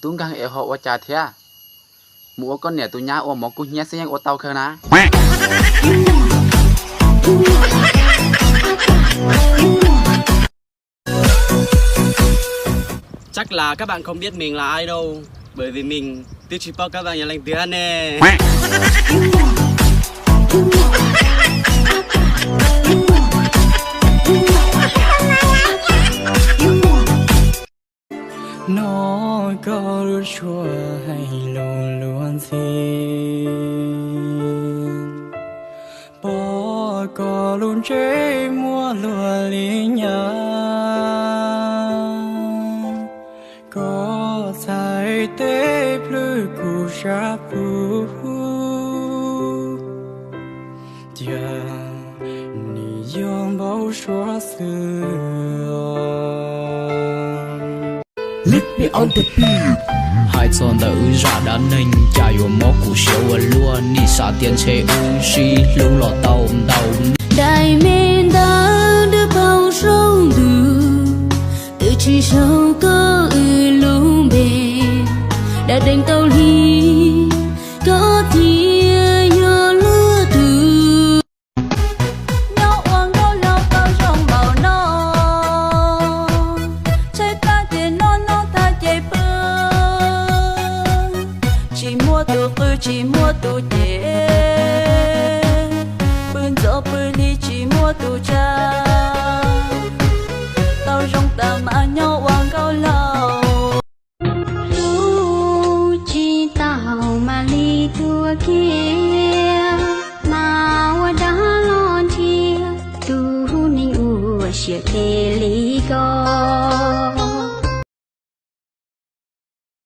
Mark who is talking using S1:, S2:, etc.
S1: tung gang e ho wa cha thia mu con nè tu nhá o mo ku nhé sẽ yang o tao khơi ná
S2: chắc là các bạn không biết mình là ai đâu, bởi vì mình tiêu chí các bạn nhà lành tiếng nè.
S3: Nó có lúc chua hay luôn luôn xin bỏ có luôn chế mua lùa lý nhá có sai tế plư cụ sa phù giờ ni yong bao xóa xưa
S4: Lick me on the beat. Hai chọn đã ra đã nên cha yêu mỏ củ siêu luôn ni sa tiền chế xí lung lọ tàu đầu
S5: đại miền đã đưa bao sông đường từ chỉ sâu có lung bền đã đánh tàu ly có thia yo lúa từ nhau oang đó lao tao trong bào nó chơi ta tiền non ta chạy bơ chỉ mua tụ chè bươn gió bươn đi chỉ mua tụ cha tao trong ta mà nhau oang cao lâu
S6: chỉ tao mà ly thua kia mà đã lon chia tu ninh u xia kê